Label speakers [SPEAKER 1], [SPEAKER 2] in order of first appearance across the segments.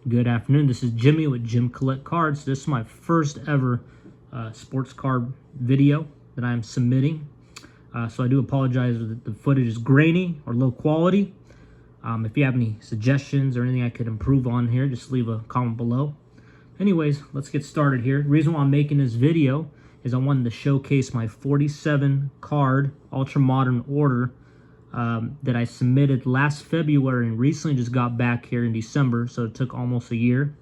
[SPEAKER 1] Good afternoon. This is Jimmy with Jim Collect Cards. This is my first ever sports card video that I'm submitting. So I do apologize if the footage is grainy or low quality. If you have any suggestions or anything I could improve on here, just leave a comment below. Anyways, let's get started here. The reason why I'm making this video is I wanted to showcase my 47 card ultra modern order that I submitted last February and recently just got back here in December, so it took almost a year.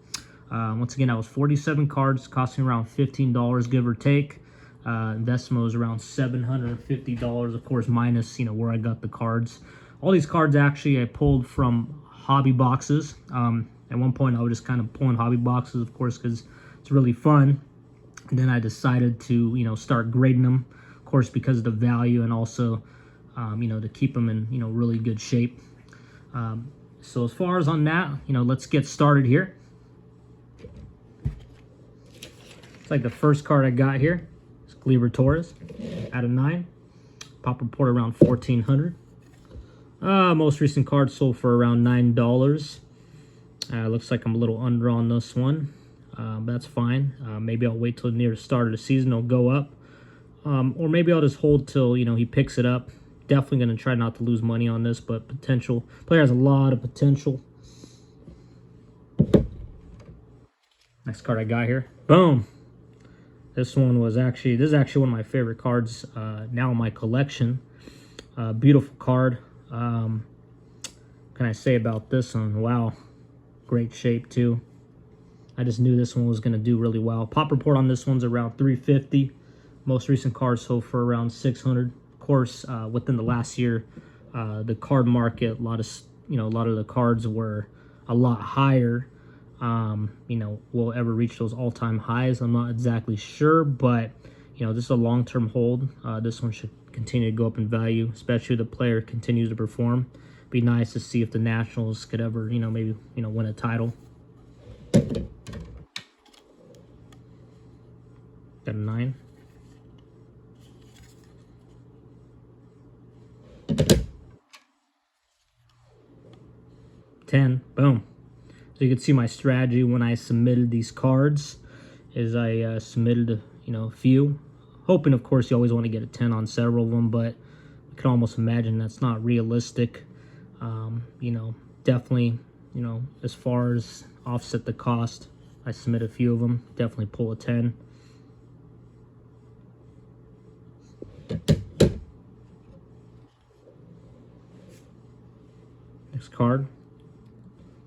[SPEAKER 1] Once again, that was 47 cards, costing around $15, give or take. Investment was around $750, of course, minus where I got the cards. All these cards actually I pulled from hobby boxes. At one point, I was just kind of pulling hobby boxes, of course, because it's really fun. And then I decided to start grading them, of course, because of the value and also to keep them in really good shape. So as far as on that, let's get started here. It's like the first card I got here. It's Gleyber Torres out of 9. Pop report around 1400. Most recent card sold for around $9. Looks like I'm a little under on this one. But that's fine. Maybe I'll wait till near the start of the season. It'll go up. Or maybe I'll just hold till he picks it up. Definitely going to try not to lose money on this, but potential. Player has a lot of potential. Next card I got here. Boom. This is actually one of my favorite cards now in my collection. Beautiful card. What can I say about this one? Wow. Great shape too. I just knew this one was going to do really well. Pop report on this one's around 350. Most recent card sold for around 600. Of course, within the last year, the card market, a lot of the cards were a lot higher. Will ever reach those all-time highs? I'm not exactly sure, but this is a long-term hold. This one should continue to go up in value, especially if the player continues to perform. Be nice to see if the Nationals could ever, maybe win a title. Got a 9. Boom. So you can see my strategy when I submitted these cards is I submitted a few, hoping of course you always want to get a 10 on several of them, but you can almost imagine that's not realistic. Definitely as far as offset the cost, I submit a few of them, definitely pull a 10. Next card.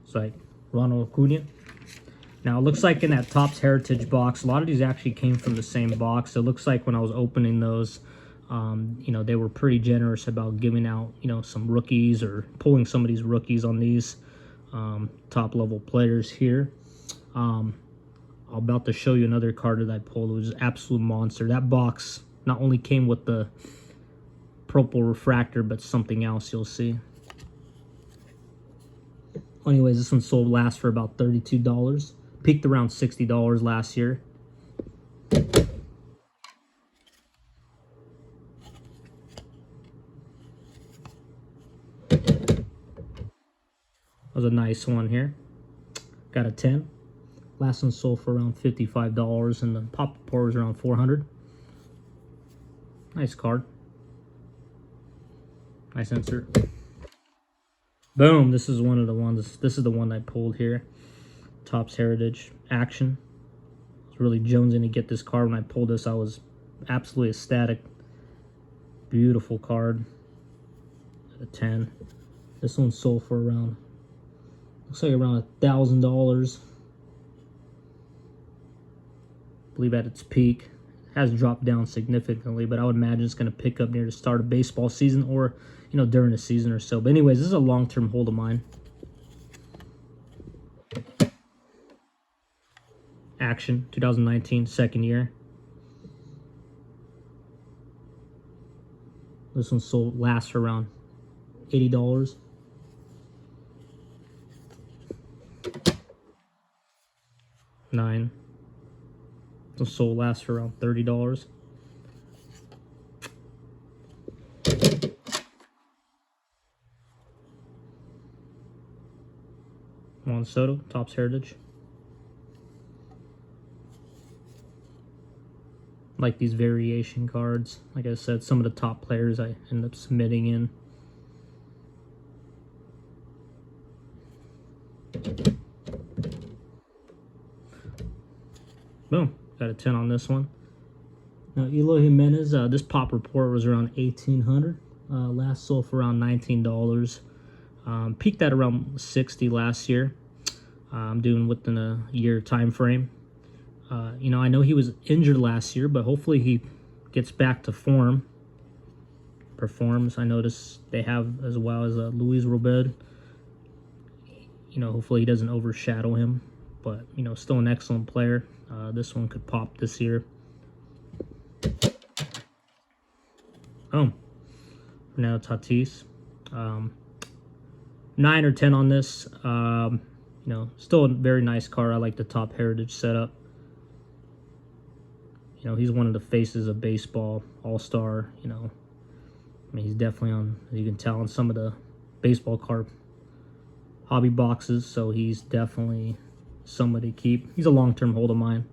[SPEAKER 1] It's like Ronald Acuna. Now, it looks like in that Topps Heritage box, a lot of these actually came from the same box. It looks like when I was opening those, they were pretty generous about giving out, some rookies or pulling some of these rookies on these top-level players here. I'm about to show you another card that I pulled. It was an absolute monster. That box not only came with the purple refractor, but something else you'll see. Anyways, this one sold last for about $32. Peaked around $60 last year. That was a nice one here. Got a 10. Last one sold for around $55, and the pop report was around $400. Nice card. Nice insert. Boom, this is one of the ones. This is the one I pulled here. Topps Heritage Action. I was really jonesing to get this card. When I pulled this, I was absolutely ecstatic. Beautiful card. A 10. This one sold for around, looks like around $1,000. I believe at its peak. It has dropped down significantly, but I would imagine it's going to pick up near the start of baseball season or during the season or so. But anyways, this is a long-term hold of mine. Action, 2019, second year. This one sold last for around $80. $9. This one sold last for around $30. Juan Soto, Topps Heritage. Like these variation cards. Like I said, some of the top players I end up submitting in. Boom, got a 10 on this one. Now, Eloy Jimenez, this pop report was around 1800. Last sold for around $19. Peaked at around 60 last year. I'm doing within a year time frame. You know, I know he was injured last year, but hopefully he gets back to form, performs. I noticed they have as well as Luis Robert. You know, hopefully he doesn't overshadow him, but, you know, still an excellent player. This one could pop this year. Oh, now Tatis. 9 or 10 on this. You know, still a very nice card. I like the top heritage setup. You know, he's one of the faces of baseball, all-star, you know. I mean, he's definitely on, as you can tell, on some of the baseball card hobby boxes, so he's definitely somebody to keep. He's a long-term hold of mine.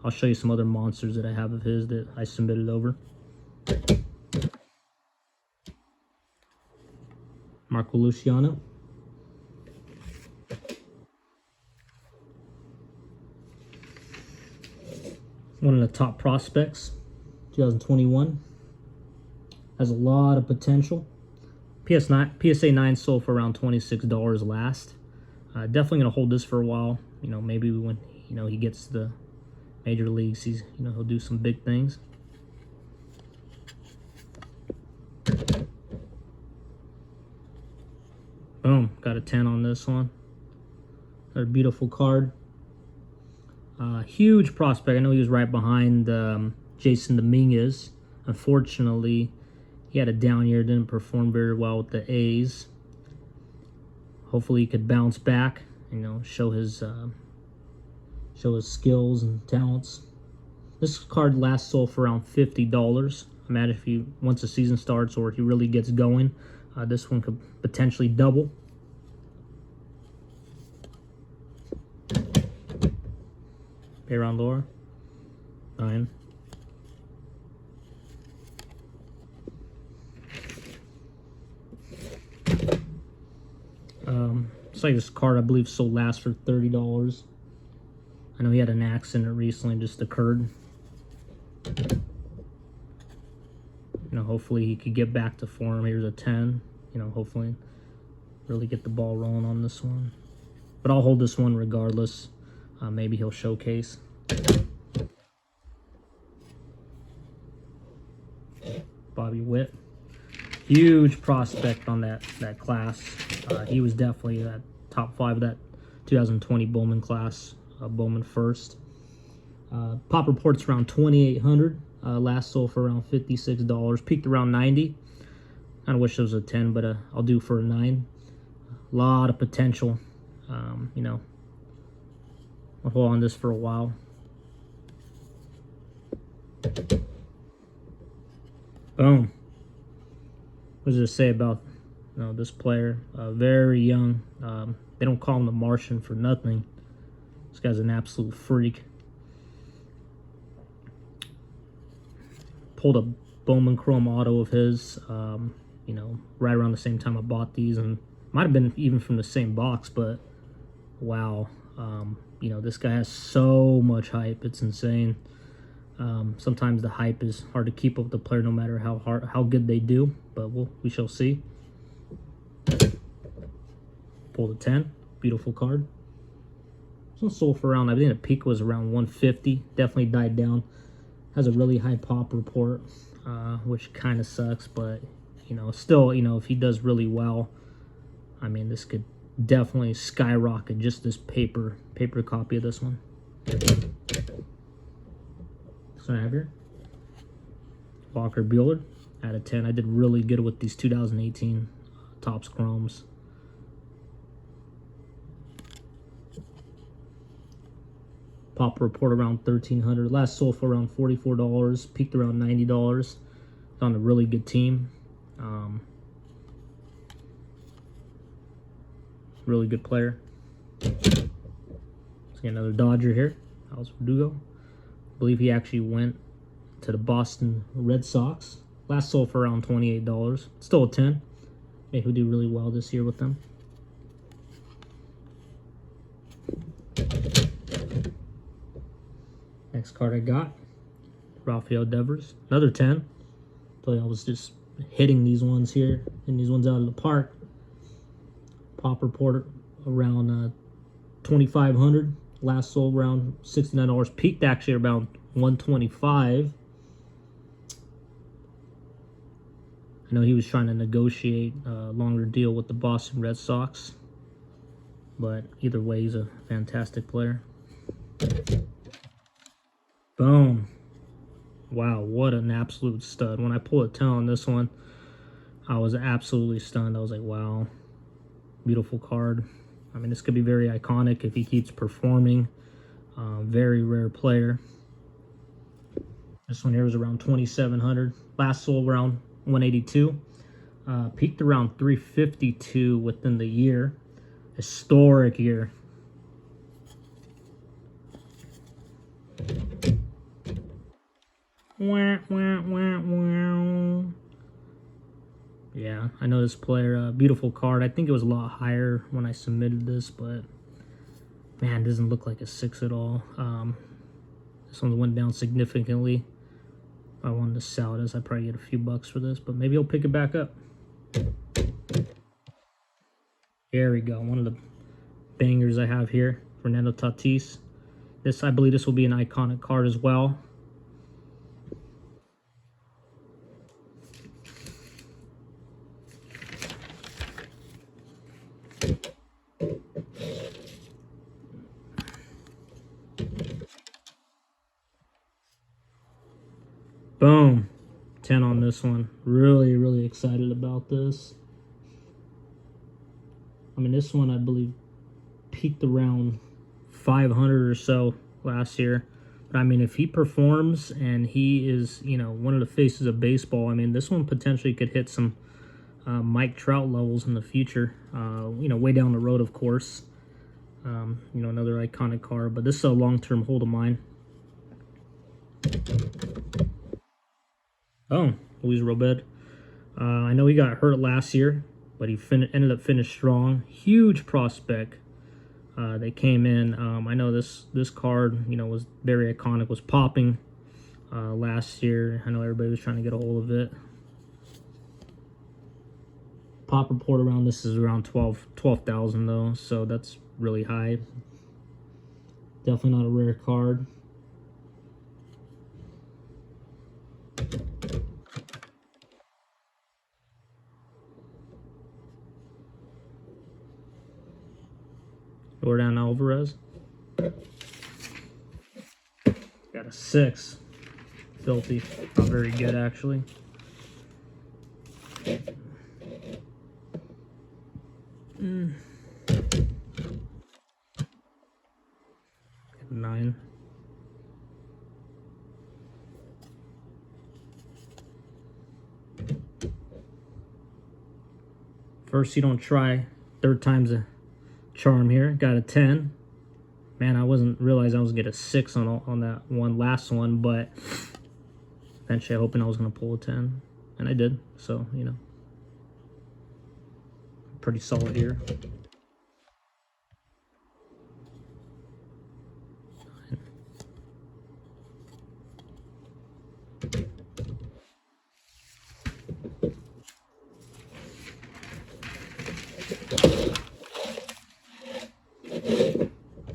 [SPEAKER 1] I'll show you some other monsters that I have of his that I submitted over. Marco Luciano. One of the top prospects, 2021. Has a lot of potential. PSA 9 sold for around $26 last. Definitely going to hold this for a while. You know, maybe when, you know, he gets to the major leagues, he'll do some big things. Boom, got a 10 on this one. Another beautiful card. Huge prospect. I know he was right behind Jason Dominguez. Unfortunately, he had a down year, didn't perform very well with the A's. Hopefully he could bounce back, you know, show his skills and talents. This card last sold for around $50. Imagine if he, once the season starts or he really gets going, this one could potentially double. Aaron Laura, 9. It's like this card I believe sold last for $30. I know he had an accident recently just occurred. You know, hopefully he could get back to form. Here's a 10. You know, hopefully really get the ball rolling on this one. But I'll hold this one regardless. Maybe he'll showcase. Bobby Witt. Huge prospect on that class. He was definitely that top 5 of that 2020 Bowman class. Bowman first. Pop reports around 2,800. Last sold for around $56. Peaked around 90. Kind of wish it was a 10, but I'll do for a 9. A lot of potential. You know, I'll hold on this for a while. Boom. What does it say about, you know, this player? Very young. They don't call him the Martian for nothing. This guy's an absolute freak. Pulled a Bowman Chrome auto of his, you know, right around the same time I bought these, and might have been even from the same box, but wow. You know, this guy has so much hype. It's insane. Sometimes the hype is hard to keep up with the player no matter how good they do, but we shall see. Pulled a 10. Beautiful card. This one sold for around, I think the peak was around 150. Definitely died down. Has a really high pop report, which kind of sucks, but, you know, still, you know, if he does really well, I mean, this could definitely skyrocket just this paper copy of this one. So I have here Walker Buehler out of 10. I did really good with these 2018 Topps Chromes. Pop report around 1,300. Last sold for around $44. Peaked around $90. On a really good team. Really good player. Let's get another Dodger here. Alex Verdugo. I believe he actually went to the Boston Red Sox. Last sold for around $28. Still a 10. Maybe he'll do really well this year with them. Next card I got, Rafael Devers. Another 10. Thought I was just hitting these ones here, and these ones out of the park. Pop report around 2,500. Last sold around $69. Peaked actually around 125. I know he was trying to negotiate a longer deal with the Boston Red Sox, but either way, he's a fantastic player. Boom. Wow, what an absolute stud. When I pulled a 10 on this one, I was absolutely stunned. I was like, wow, beautiful card. I mean, this could be very iconic if he keeps performing. Very rare player. This one here was around 2,700. Last sold around 182. Peaked around 352 within the year. Historic year. Wah, wah, wah, wah. Yeah, I know this player. Beautiful card. I think it was a lot higher when I submitted this, but man, it doesn't look like a 6 at all. This one went down significantly. If I wanted to sell this, I'd probably get a few bucks for this, but maybe I'll pick it back up. There we go. One of the bangers I have here, Fernando Tatis. This, I believe this will be an iconic card as well. Boom. 10 on this one. Really, really excited about this. I mean, this one, I believe, peaked around 500 or so last year. But, I mean, if he performs and he is, you know, one of the faces of baseball, I mean, this one potentially could hit some Mike Trout levels in the future. You know, way down the road, of course. You know, another iconic card. But this is a long-term hold of mine. Oh, Luis Robert. I know he got hurt last year, but he ended up finished strong. Huge prospect. They came in. I know this card, you know, was very iconic. Was popping last year. I know everybody was trying to get a hold of it. Pop report around this is around 12,000 though, so that's really high. Definitely not a rare card. Jordan Alvarez. Got a 6. Filthy. Not very good, actually. 9. First you don't try. Third time's a charm here. Got a 10. Man, I wasn't realizing I was gonna get a 6 on that one last one, but eventually hoping I was gonna pull a 10, and I did. So, you know, pretty solid here.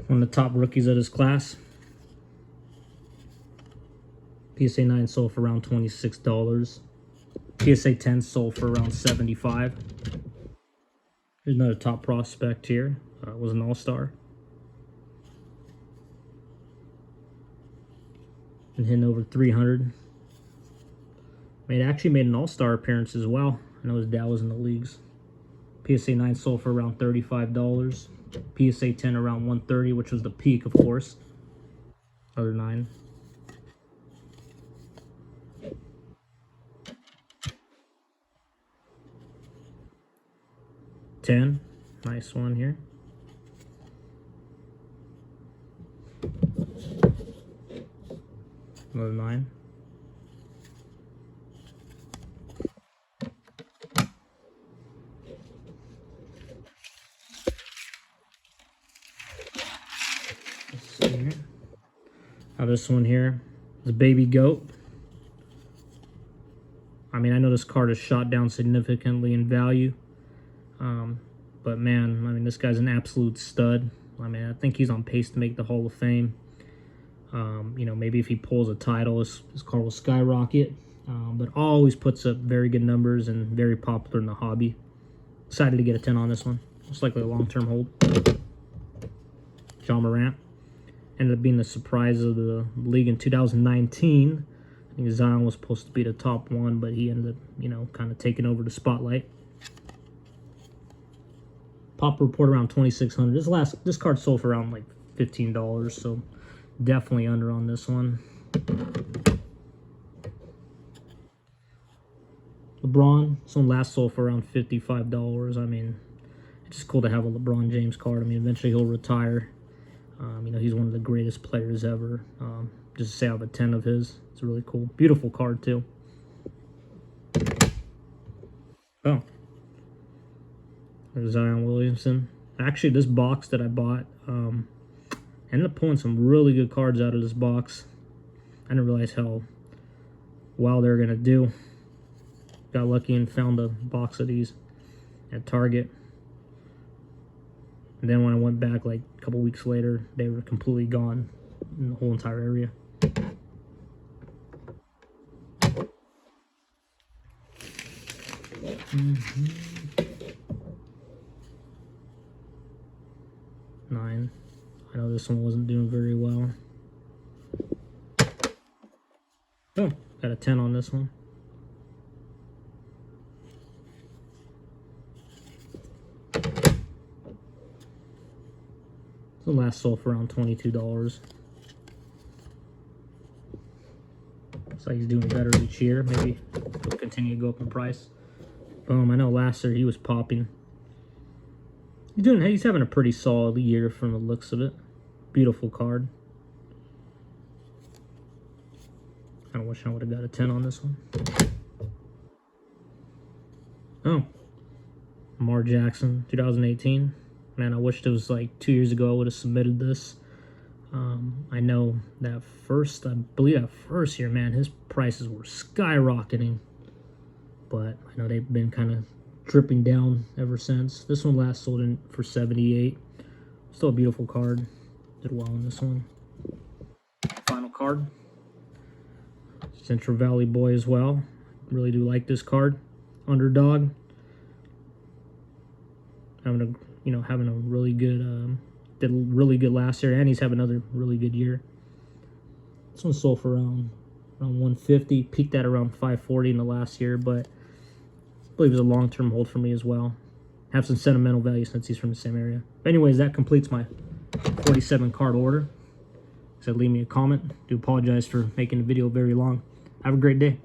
[SPEAKER 1] One of the top rookies of this class. PSA 9 sold for around $26. PSA 10 sold for around $75. Here's another top prospect here. Was an all-star. And hitting over 300. Actually made an all-star appearance as well. I know his dad was in the leagues. PSA 9 sold for around $35. PSA 10 around 130, which was the peak, of course. Other 9. $10. Nice one here. Another 9. Let's see here. Now this one here is Baby Goat. I mean, I know this card is shot down significantly in value. But man, I mean, this guy's an absolute stud. I mean, I think he's on pace to make the Hall of Fame. You know, maybe if he pulls a title, his card will skyrocket. But always puts up very good numbers and very popular in the hobby. Excited to get a 10 on this one. Most likely a long-term hold. John Morant. Ended up being the surprise of the league in 2019. I think Zion was supposed to be the top one, but he ended up, you know, kind of taking over the spotlight. Pop report around 2,600. This card sold for around like $15, so definitely under on this one. LeBron, this one last sold for around $55. I mean, it's just cool to have a LeBron James card. I mean, eventually he'll retire. You know, he's one of the greatest players ever. Just to say I have a 10 of his. It's really cool. Beautiful card, too. Oh. There's Zion Williamson. Actually, this box that I bought, ended up pulling some really good cards out of this box. I didn't realize how well they're going to do. Got lucky and found a box of these at Target. And then when I went back like a couple weeks later, they were completely gone in the whole entire area. Nine. I know this one wasn't doing very well. Oh, got a 10 on this one. The last sold for around $22. Looks like he's doing better each year. Maybe he'll continue to go up in price. Boom, I know last year he was popping. He's having a pretty solid year from the looks of it. Beautiful card. I wish I would have got a 10 on this one. Oh. Lamar Jackson, 2018. Man, I wished it was like 2 years ago I would have submitted this. I know that I believe that first year, man, his prices were skyrocketing. But I know they've been kind of dripping down ever since. This one last sold in for $78. Still a beautiful card. Did well on this one. Final card. Central Valley boy as well. Really do like this card. Underdog. Having a really good, did really good last year, and he's having another really good year. This one sold for around 150, peaked at around 540 in the last year, but I believe it's a long-term hold for me as well. Have some sentimental value since he's from the same area. But anyways, that completes my 47 card order. So leave me a comment. Do apologize for making the video very long. Have a great day.